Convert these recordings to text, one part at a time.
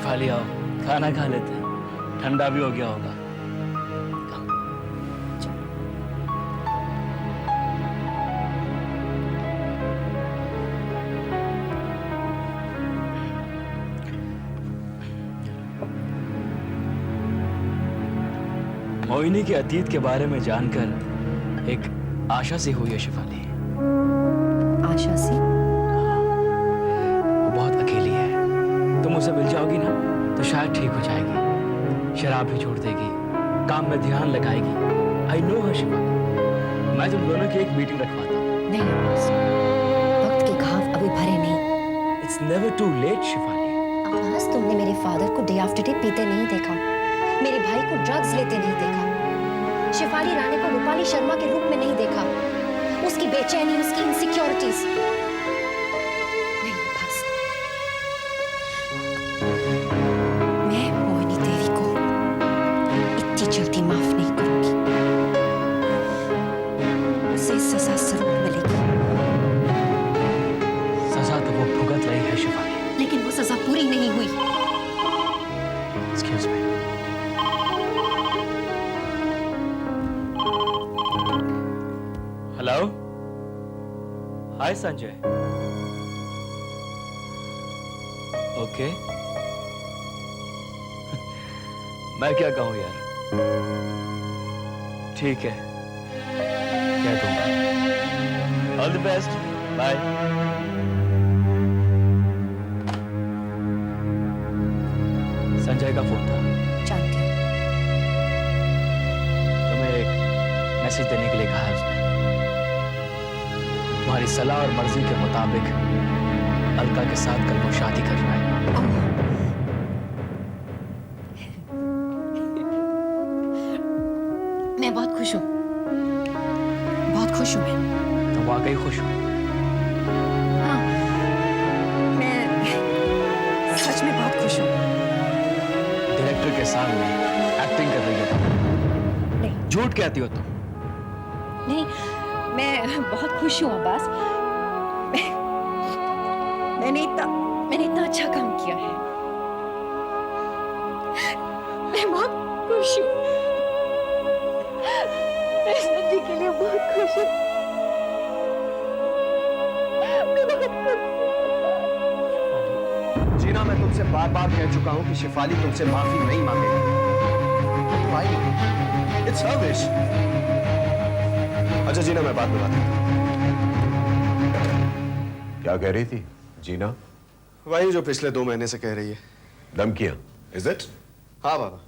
शिफाली आओ, खाना खा लेते हैं, ठंडा भी हो गया होगा। मोहिनी के अतीत के बारे में जानकर एक आशा सी हुई है शिफाली। आशा सी? वो बहुत अकेली है, तुम उसे मिल जाओगी ना तो शायद ठीक हो जाएगी, शराब भी छोड़ देगी, काम में ध्यान लगाएगी। आई नो हर शिफाली, मैं तुम दोनों की एक मीटिंग रखवाता हूँ। नहीं अब्बास, वक्त के घाव अभी भरे नहीं। It's never too late Shefali. Abbas, तुमने मेरे फादर को डे आफ्टर डे पीते नहीं देखा, मेरे भाई को ड्रग्स लेते नहीं देखा, शिफाली रानी को रूपाली शर्मा के रूप में नहीं देखा, उसकी बेचैनी, उसकी इनसिक्योरिटीज। नहीं अब्बास, मैं मोहिनी देवी को इतनी जल्दी माफ नहीं करूंगी। उसे सजा जरूर मिलेगी। सजा तो वो भुगत रही है शिफाली, लेकिन वो सजा पूरी नहीं हुई। Excuse me. Hello, hi Sanjay. Okay, मैं क्या कहूं यार, ठीक है, कह दूंगा। All the best, bye. Sanjay का फोन था। जानती हूँ। तुम्हें एक मैसेज देने के लिए कहा है उसने। तुम्हारी सलाह और मर्जी के मुताबिक अलका के साथ कल वो शादी कर रहा है। मैं बहुत खुश हूँ, बहुत खुश हूँ मैं। तो वाकई खुश हूँ। हाँ, मैं सच में बहुत खुश हूँ। डायरेक्टर के सामने एक्टिंग कर रही हो तुम। नहीं, झूठ कहती हो तुम। नहीं, मैं बहुत खुश हूँ अब्बास। मैंने इतना अच्छा काम किया है। मैं बहुत खुश हूँ। मैं शादी के लिए बहुत खुश हूँ। मैं बहुत खुश हूँ। जीना, मैं तुमसे बार बार कह चुका हूँ कि शिफाली तुमसे माफी नहीं मांगेगी। It's her wish. अच्छा जीना, मैं बात में बात करता हूँ। क्या कह रही थी जीना? वही जो पिछले 2 महीने से कह रही है। धमकियां? Is it? हाँ बाबा,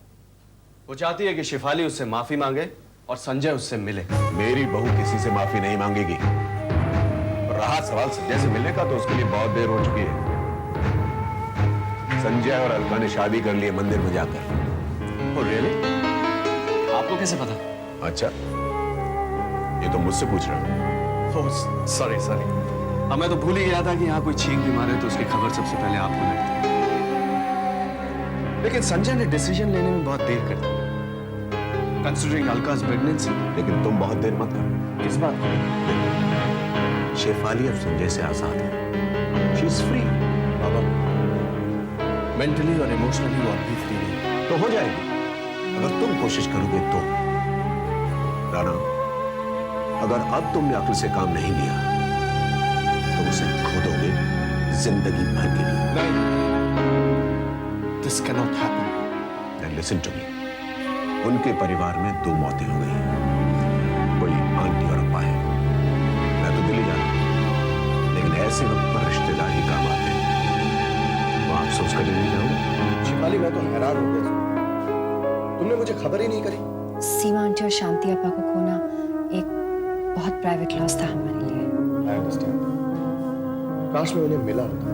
वो चाहती है कि शिफाली उससे माफी मांगे और संजय उससे मिले। मेरी बहू किसी से माफी नहीं मांगेगी। रहा सवाल संजय से मिलने का, तो उसके लिए बहुत देर हो चुकी है। संजय और अलका ने शादी कर ली है मंदिर में जाकर। Oh, really? आपको कैसे पता? अच्छा, ये तो मुझसे पूछ रहा हूं। Oh, sorry. अब मैं तो भूल ही गया था कि यहाँ कोई छींक भी मारे तो उसकी खबर सबसे पहले आपको लगती। लेकिन संजय ने डिसीजन लेने में बहुत देर कर दी। Considering Alka's pregnancy। लेकिन तुम बहुत देर मत करो। किस बात को? शेफाली अब संजय से आजाद है। She is free. Baba, mentally और इमोशनली वो अभी फ्री नहीं। तो हो जाएगी अगर तुम कोशिश करोगे तो। राणा, अगर अब तुमने अक्ल से काम नहीं लिया तो उसे खो दोगे जिंदगी भर के लिए। नहीं, this cannot happen. Then listen to me. उनके परिवार में 2 मौतें हो गई हैं। कोई आंटी और अप्पा है। मैं तो दिल्ली जा रहा हूं, लेकिन ऐसे वक्त पर रिश्तेदार ही काम आते हैं। वो आप सोच कर नहीं जाओगे? शिफाली, मैं तो हैरान हो गया। तुमने मुझे खबर ही नहीं करी। सीमा आंटी और शांति अपा को खोना एक बहुत प्राइवेट लॉस था हमारे लिए। I understand. काश मैं उन्हें मिला होता।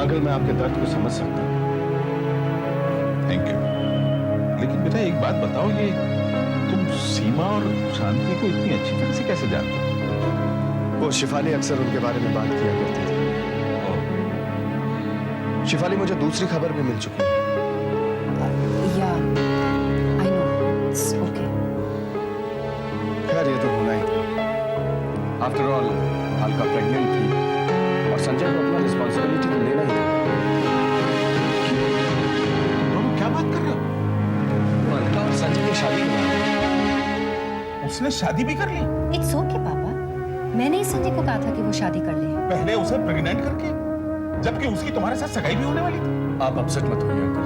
अंकल, मैं आपके दर्द को समझ सकता हूँ। Thank you. लेकिन बेटा एक बात बताओ, ये तुम सीमा और शांति को इतनी अच्छी तरह से कैसे जानते हो? वो शिफाली अक्सर उनके बारे में बात किया करती थी। शिफाली मुझे दूसरी खबर भी मिल चुकी है। या आई नो, इट्स ओके। खैर, ये तो होना ही था। आफ्टर ऑल, अलका प्रेग्नेंट थी और संजय को अपना रिस्पॉन्सिबिलिटी तो लेना ही था। शादी करा, उसने शादी भी कर ली। इट्स ओके पापा, मैंने ही संजय को कहा था कि वो शादी कर ले। पहले उसे प्रेग्नेंट करके, जबकि उसकी तुम्हारे साथ सगाई भी होने वाली थी। आप अपसेट मत होइए अंकल।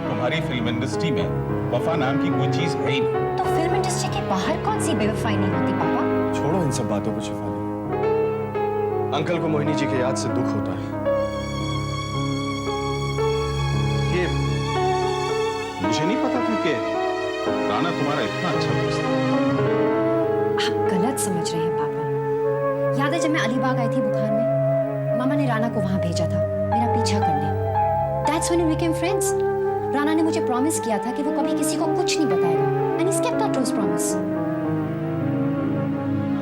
तुम्हारी फिल्म इंडस्ट्री में वफा नाम की कोई चीज है ही नहीं। तो फिल्म इंडस्ट्री के बाहर कौन सी बेवफाई नहीं होती पापा? छोड़ो इन सब बातों को शिफाली। अंकल को मोहिनी जी की याद से दुख होता है। ये मुझे नहीं पता था कि राणा तुम्हारा इतना अच्छा दोस्त है। आप गलत समझ रहे हैं पापा। याद है जब मैं अलीबाग आई थी बुखार में, मामा ने राणा को वहां भेजा था मेरा पीछा करने। That's when we became friends. Rana ने मुझे प्रॉमिस किया था कि वो कभी किसी को कुछ नहीं बताएगा, and he's kept that promise.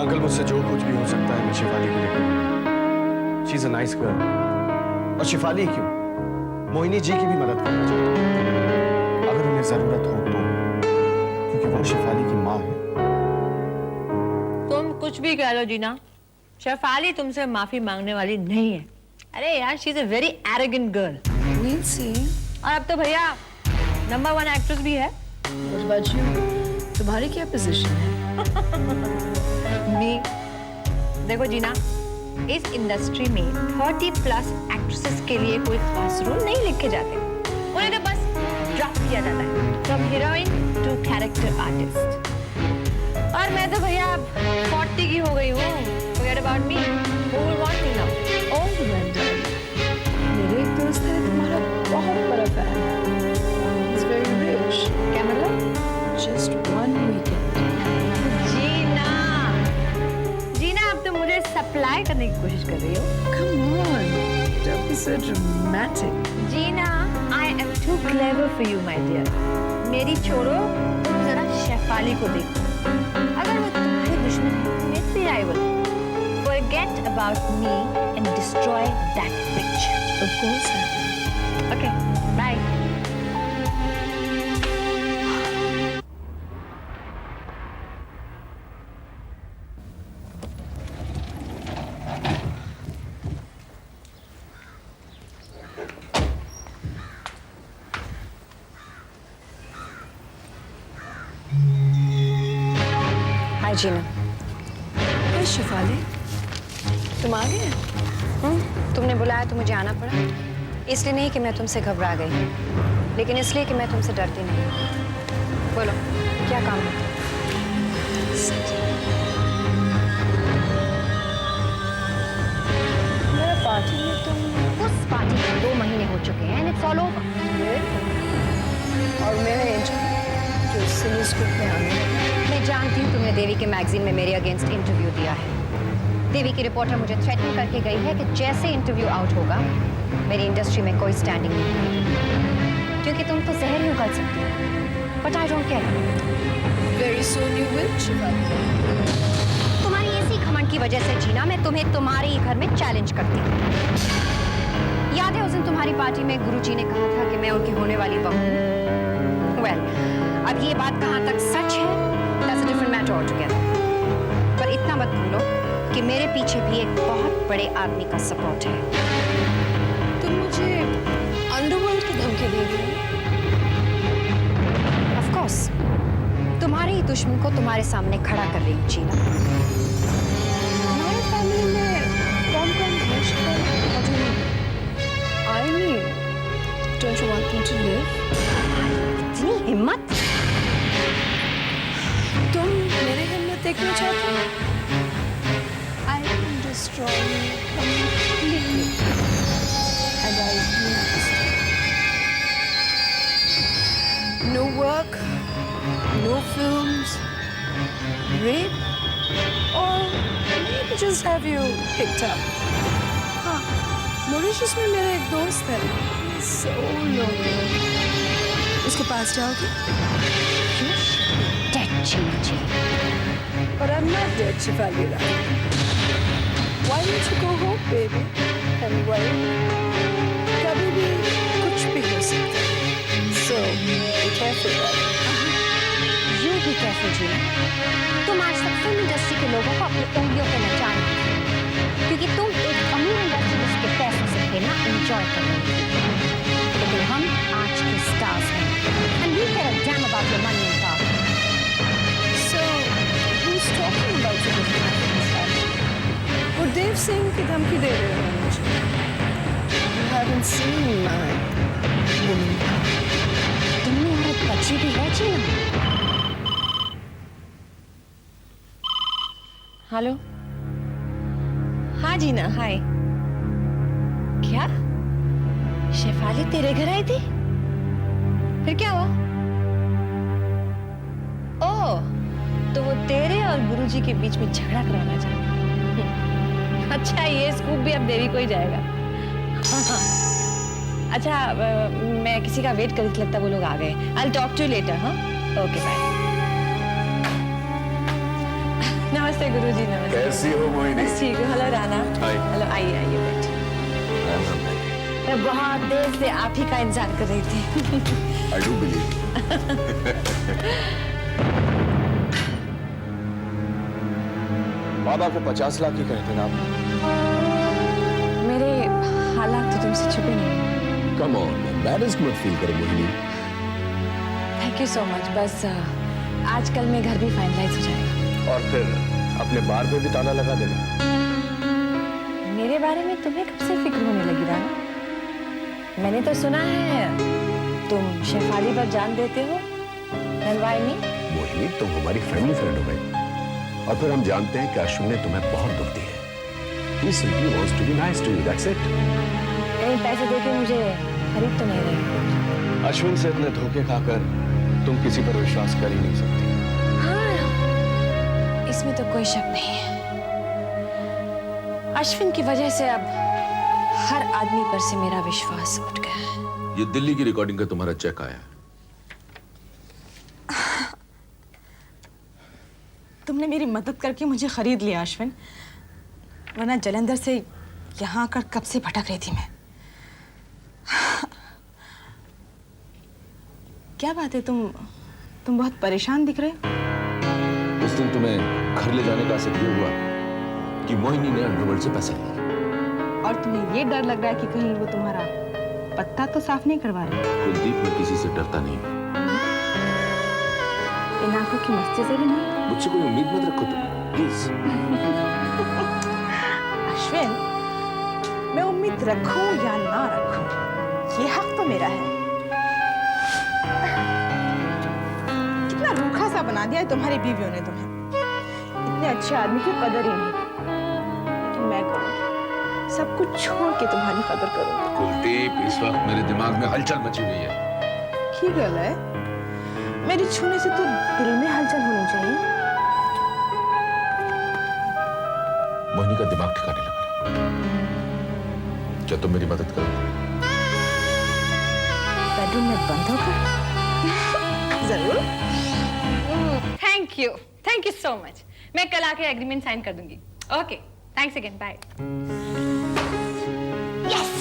Uncle मुझसे जो कुछ भी हो सकता है मैं शिफाली के लिए करूंगा। She's a nice girl. और शिफाली क्यों, मोहिनी जी की भी मदद करना चाहता हूं अगर उन्हें जरूरत हो तो, क्योंकि वो शिफाली की माँ है। तुम कुछ भी कह लो जीना, शेफाली तुमसे माफी मांगने वाली नहीं है। अरे यार, she is a very arrogant girl. We'll see. और अब तो भैया नंबर 1 एक्ट्रेस भी है। What about you? तुम्हारी क्या पोजीशन है? मी देखो जीना, इस इंडस्ट्री में 30+ एक्ट्रेसेस के लिए कोई खास रूल नहीं लिखे जाते। उन्हें तो बस ड्रॉप किया जाता है from heroine to character artist. और मैं तो भैया 40 की हो गई हूँ। Forget about me. Who will want me now? Oh, well done. मेरे एक दोस्त है तुम्हारा बहुत बड़ा फैन है। He's very rich. क्या मतलब? Just one weekend. जीना, जीना अब तो मुझे सप्लाई करने की कोशिश कर रही हो। Come on, don't be so dramatic. Jeena, I am too clever for you, my dear. मेरी छोड़ो, तुम जरा शेफाली को देखो। अगर वो तुम्हारी दुश्मन है, मेरी rival, forget about me and destroy that bitch. Of course. Okay, bye. Hi Jeena. Hey, Shifali, तुम आ गए? तुमने बुलाया तो मुझे आना पड़ा। इसलिए नहीं कि मैं तुमसे घबरा गई, लेकिन इसलिए कि मैं तुमसे डरती नहीं। बोलो, क्या काम है? मेरा पार्टी में तुम उस पार्टी को 2 महीने हो चुके हैं, इट्स ऑल ओवर। और मेरा एजेंट जो सिनेस ग्रुप में आने लगा। मैं जानती हूँ तुमने देवी के मैगजीन में मेरे अगेंस्ट इंटरव्यू दिया है। देवी की रिपोर्टर मुझे थ्रेटन करके गई है कि जैसे इंटरव्यू आउट होगा मेरी इंडस्ट्री में कोई स्टैंडिंग नहीं है, क्योंकि तुम तो जहर ही उगल सकती हो। But I don't care. Very soon you will, Shefali. तुम्हारी इसी घमंड की वजह से जीना मैं तुम्हें तुम्हारे ही घर में चैलेंज करती हूँ। याद है उस दिन तुम्हारी पार्टी में गुरुजी ने कहा था कि मैं उनकी होने वाली बहू हूँ। वेल, अब ये बात कहाँ तक सच है, that's a different matter altogether. पर इतना मत भूलो कि मेरे पीछे भी एक बहुत बड़े आदमी का सपोर्ट है। तुम मुझे अंडरवर्ल्ड की धमकी दे रही हो? Of course, तुम्हारे ही दुश्मन को तुम्हारे सामने खड़ा कर रही हूँ जीना। हमारे फैमिली में कौन-कौन है Shifali? I mean, don't you want them to live? इतनी हिम्मत? तुम मेरे हिम्मत देखना चाहते हो? I can destroy you completely. And I will destroy you. No work, no films, rape, or maybe just have you picked up. हाँ, मॉरिशस में मेरा एक दोस्त है, so lonely. उसके पास जाओगे? Dead Gigi. But I'm not dead, Shefali Rani. Why don't you go home, baby? And wait. कभी भी कुछ भी हो सकता है. So be careful, Rani. You be careful जीना। तुम आज तक फिल्म इंडस्ट्री के लोगों को अपनी उंगलियों पे नचाने लगी, क्योंकि तुम एक अमीर इंडस्ट्री के पैसों से खेलना एंजॉय कर रही थी। लेकिन हम आज के स्टार्स हैं, and we care a damn about your money Singh की धमकी दे रहे हो मुझे? You haven't seen my woman. तुमने औरत बची भी है जीना? हेलो। हाँ जीना, हाय। क्या शेफाली तेरे घर आई थी? फिर क्या हुआ? ओह, तो वो तेरे और गुरुजी के बीच में झगड़ा करवाना चाहती। अच्छा, ये स्कूप भी अब देवी को ही जाएगा। अच्छा, मैं किसी का वेट कर रही थी, लगता वो लोग आ गए। I'll talk to you later, हाँ? Okay, bye. नमस्ते गुरुजी, नमस्ते। कैसी हो मोहिनी? बस ठीक है। हेलो राना। हाय। हेलो, आइए आइए बैठिए। मैं बहुत देर से आप ही का इंतजार कर रही थी। I do believe. बाबा को 50 लाख ही कहते ना आप। मेरे हालात तो तुमसे छुपे नहीं। Come on, embarrassed मत फील करो Mohini. Thank you so much. बस आजकल में घर भी फाइनलाइज हो जाएगा। और फिर अपने बार पे भी ताला लगा देना। मेरे बारे में तुम्हें कब से फिक्र होने लगी राना? मैंने तो सुना है तुम शेफाली पर जान देते हो। And why me? मोहिनी, तुम हमारी फैमिली फ्रेंड हो गई, और फिर हम जानते हैं कि अश्विन ने तुम्हें बहुत दुख दिया है। He simply wants to be nice to you, that's it. कहीं पैसे देके मुझे खरीद तो नहीं रहे? अश्विन से इतने धोखे खाकर तुम किसी पर विश्वास कर ही नहीं सकती। हाँ, इसमें तो कोई शक नहीं है। अश्विन की वजह से अब हर आदमी पर से मेरा विश्वास उठ गया है। ये दिल्ली की रिकॉर्डिंग का तुम्हारा चेक आया है। तुमने मेरी मदद करके मुझे खरीद लिया अश्विन, वरना जलंधर से यहाँ आकर कब से भटक रही थी मैं। क्या बात है, तुम बहुत परेशान दिख रहे हो। उस दिन तुम्हें घर ले जाने का जिक्र हुआ कि मोहिनी ने अंडरवर्ल्ड से पैसे लिए, और तुम्हें ये डर लग रहा है कि कहीं वो तुम्हारा पत्ता तो साफ नहीं करवा रहे। कुलदीप, मैं किसी से डरता नहीं हूँ। इन आंखों की मस्ती से भी नहीं। मुझसे कोई उम्मीद मत रखो तुम, प्लीज। अश्विन, मैं उम्मीद रखूं या ना रखूं, ये हक तो मेरा है। कितना रूखा सा बना दिया है तुम्हारी बीवियों ने तुम्हें। इतने अच्छे आदमी की कदर ही नहीं। लेकिन मैं करूंगी, सब कुछ छोड़ के तुम्हारी कदर करूंगी। कुलदीप, इस वक्त मेरे दिमाग में हलचल मची हुई है। की गल है, मेरी छूने से तो दिल में हलचल होनी चाहिए। मोहिनी का दिमाग ठिकाने लगा। क्या तुम मेरी मदद करोगे? बेडरूम में बंद होकर? जरूर। Thank you so much. मैं कल आके एग्रीमेंट साइन कर दूंगी। Okay, thanks again, bye. Yes.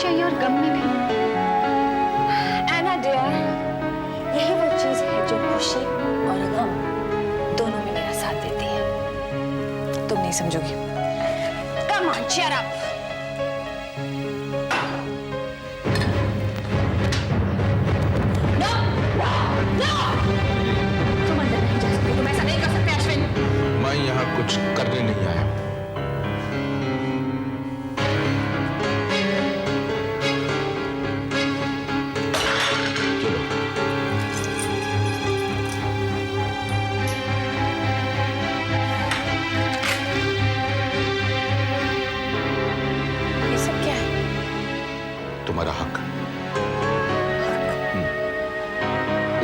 चाहिए और गम में भी। एना डियर, यही वो चीज है जो खुशी और गम दोनों में मेरा साथ देती है। तुम नहीं समझोगी। Come on, cheer up. No, no. तुम अंदर नहीं जा सकते, तुम ऐसा नहीं कर सकते अश्विन। मैं यहाँ कुछ करने नहीं आया। तुम्हारा हक।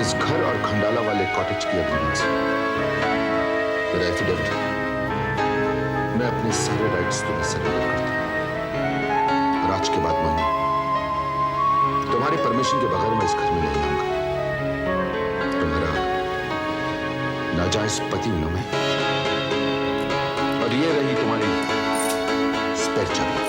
इस घर और खंडाला वाले कॉटेज की एग्रीमेंट से मेरा एफिडेविट है। मैं अपने सारे राइट्स तुम्हें सरेंडर करता हूं। और आज के बाद मोहिनी, तुम्हारी परमिशन के बगैर मैं इस घर में नहीं आऊंगा। नाजायज पति हूं ना मैं, और ये रही तुम्हारी स्पेयर चाबी।